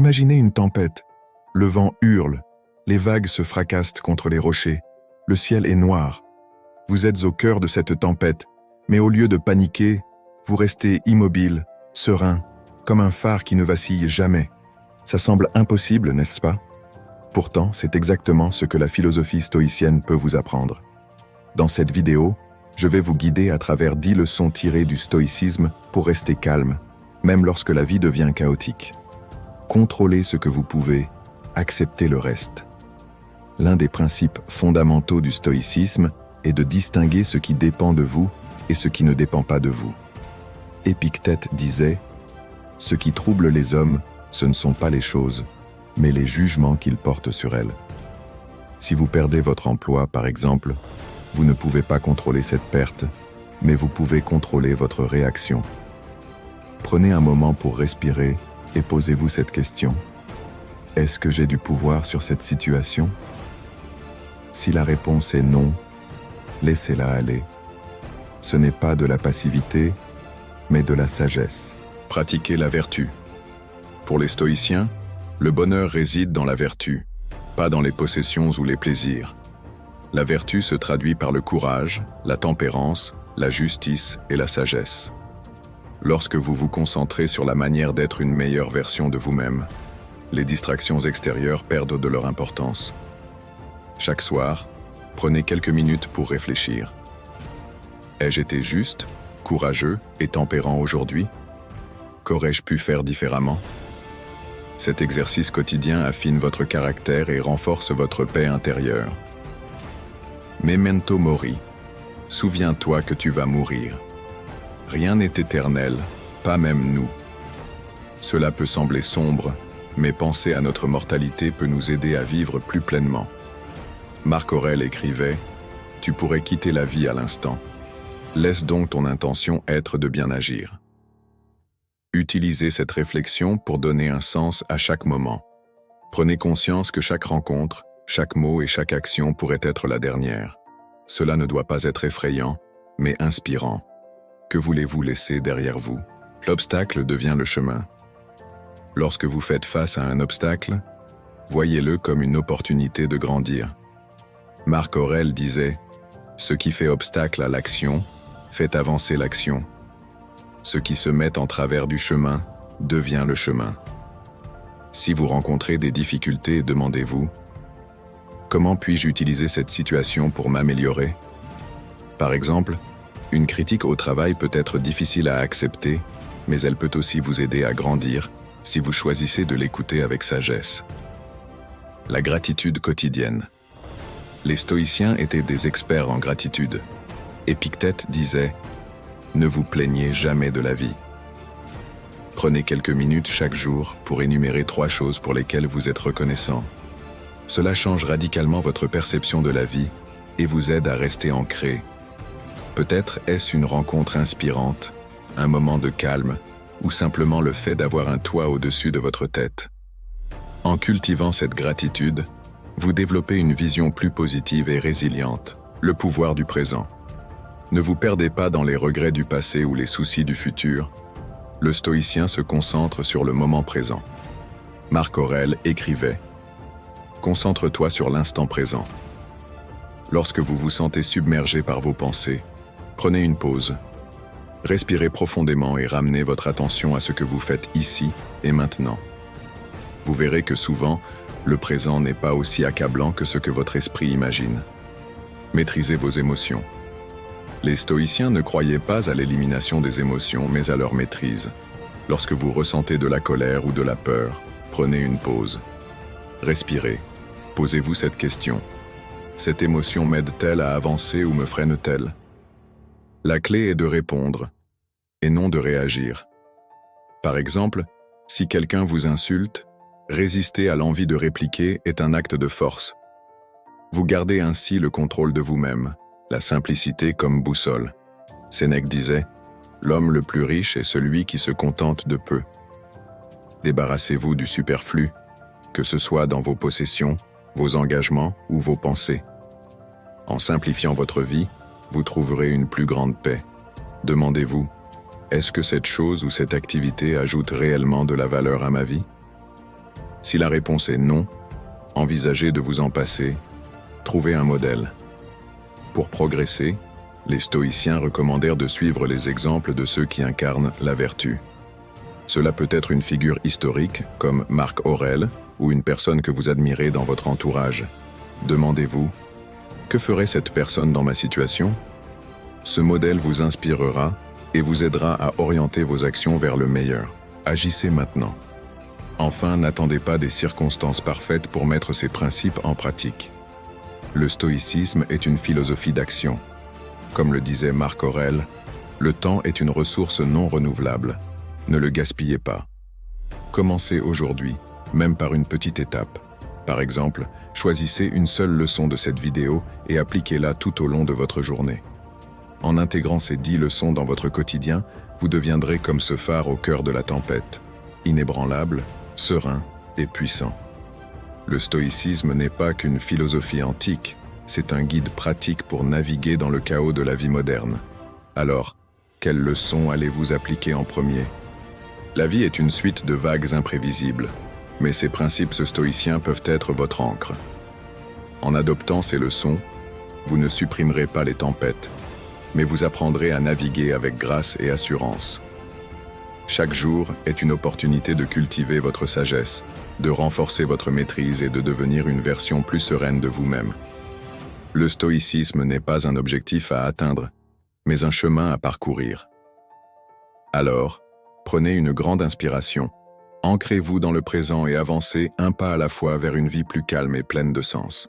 Imaginez une tempête. Le vent hurle, les vagues se fracassent contre les rochers, le ciel est noir. Vous êtes au cœur de cette tempête, mais au lieu de paniquer, vous restez immobile, serein, comme un phare qui ne vacille jamais. Ça semble impossible, n'est-ce pas? Pourtant, c'est exactement ce que la philosophie stoïcienne peut vous apprendre. Dans cette vidéo, je vais vous guider à travers 10 leçons tirées du stoïcisme pour rester calme, même lorsque la vie devient chaotique. Contrôlez ce que vous pouvez, acceptez le reste. L'un des principes fondamentaux du stoïcisme est de distinguer ce qui dépend de vous et ce qui ne dépend pas de vous. Épictète disait « Ce qui trouble les hommes, ce ne sont pas les choses, mais les jugements qu'ils portent sur elles. » Si vous perdez votre emploi, par exemple, vous ne pouvez pas contrôler cette perte, mais vous pouvez contrôler votre réaction. Prenez un moment pour respirer et posez-vous cette question. Est-ce que j'ai du pouvoir sur cette situation? Si la réponse est non, laissez-la aller. Ce n'est pas de la passivité, mais de la sagesse. Pratiquez la vertu. Pour les stoïciens, le bonheur réside dans la vertu, pas dans les possessions ou les plaisirs. La vertu se traduit par le courage, la tempérance, la justice et la sagesse. Lorsque vous vous concentrez sur la manière d'être une meilleure version de vous-même, les distractions extérieures perdent de leur importance. Chaque soir, prenez quelques minutes pour réfléchir. Ai-je été juste, courageux et tempérant aujourd'hui? Qu'aurais-je pu faire différemment? Cet exercice quotidien affine votre caractère et renforce votre paix intérieure. Memento mori. Souviens-toi que tu vas mourir. Rien n'est éternel, pas même nous. Cela peut sembler sombre, mais penser à notre mortalité peut nous aider à vivre plus pleinement. Marc Aurèle écrivait « Tu pourrais quitter la vie à l'instant. Laisse donc ton intention être de bien agir. » Utilisez cette réflexion pour donner un sens à chaque moment. Prenez conscience que chaque rencontre, chaque mot et chaque action pourrait être la dernière. Cela ne doit pas être effrayant, mais inspirant. Que voulez-vous laisser derrière vous? L'obstacle devient le chemin. Lorsque vous faites face à un obstacle, voyez-le comme une opportunité de grandir. Marc Aurèle disait « Ce qui fait obstacle à l'action, fait avancer l'action. Ce qui se met en travers du chemin, devient le chemin. » Si vous rencontrez des difficultés, demandez-vous « Comment puis-je utiliser cette situation pour m'améliorer ?» Par exemple, une critique au travail peut être difficile à accepter, mais elle peut aussi vous aider à grandir si vous choisissez de l'écouter avec sagesse. La gratitude quotidienne. Les stoïciens étaient des experts en gratitude. Épictète disait « Ne vous plaignez jamais de la vie. » Prenez quelques minutes chaque jour pour énumérer 3 choses pour lesquelles vous êtes reconnaissant. Cela change radicalement votre perception de la vie et vous aide à rester ancré. Peut-être est-ce une rencontre inspirante, un moment de calme, ou simplement le fait d'avoir un toit au-dessus de votre tête. En cultivant cette gratitude, vous développez une vision plus positive et résiliente, le pouvoir du présent. Ne vous perdez pas dans les regrets du passé ou les soucis du futur. Le stoïcien se concentre sur le moment présent. Marc Aurèle écrivait « Concentre-toi sur l'instant présent. » Lorsque vous vous sentez submergé par vos pensées, prenez une pause. Respirez profondément et ramenez votre attention à ce que vous faites ici et maintenant. Vous verrez que souvent, le présent n'est pas aussi accablant que ce que votre esprit imagine. Maîtrisez vos émotions. Les stoïciens ne croyaient pas à l'élimination des émotions, mais à leur maîtrise. Lorsque vous ressentez de la colère ou de la peur, prenez une pause. Respirez. Posez-vous cette question. Cette émotion m'aide-t-elle à avancer ou me freine-t-elle? La clé est de répondre, et non de réagir. Par exemple, si quelqu'un vous insulte, résister à l'envie de répliquer est un acte de force. Vous gardez ainsi le contrôle de vous-même, la simplicité comme boussole. Sénèque disait « L'homme le plus riche est celui qui se contente de peu. » Débarrassez-vous du superflu, que ce soit dans vos possessions, vos engagements ou vos pensées. En simplifiant votre vie, vous trouverez une plus grande paix. Demandez-vous, est-ce que cette chose ou cette activité ajoute réellement de la valeur à ma vie? Si la réponse est non, envisagez de vous en passer, trouvez un modèle. Pour progresser, les stoïciens recommandèrent de suivre les exemples de ceux qui incarnent la vertu. Cela peut être une figure historique, comme Marc Aurèle, ou une personne que vous admirez dans votre entourage. Demandez-vous, que ferait cette personne dans ma situation? Ce modèle vous inspirera et vous aidera à orienter vos actions vers le meilleur. Agissez maintenant. Enfin, n'attendez pas des circonstances parfaites pour mettre ces principes en pratique. Le stoïcisme est une philosophie d'action. Comme le disait Marc Aurèle, le temps est une ressource non renouvelable. Ne le gaspillez pas. Commencez aujourd'hui, même par une petite étape. Par exemple, choisissez une seule leçon de cette vidéo et appliquez-la tout au long de votre journée. En intégrant ces 10 leçons dans votre quotidien, vous deviendrez comme ce phare au cœur de la tempête, inébranlable, serein et puissant. Le stoïcisme n'est pas qu'une philosophie antique, c'est un guide pratique pour naviguer dans le chaos de la vie moderne. Alors, quelles leçons allez-vous appliquer en premier? La vie est une suite de vagues imprévisibles, mais ces principes stoïciens peuvent être votre ancre. En adoptant ces leçons, vous ne supprimerez pas les tempêtes, mais vous apprendrez à naviguer avec grâce et assurance. Chaque jour est une opportunité de cultiver votre sagesse, de renforcer votre maîtrise et de devenir une version plus sereine de vous-même. Le stoïcisme n'est pas un objectif à atteindre, mais un chemin à parcourir. Alors, prenez une grande inspiration, ancrez-vous dans le présent et avancez un pas à la fois vers une vie plus calme et pleine de sens.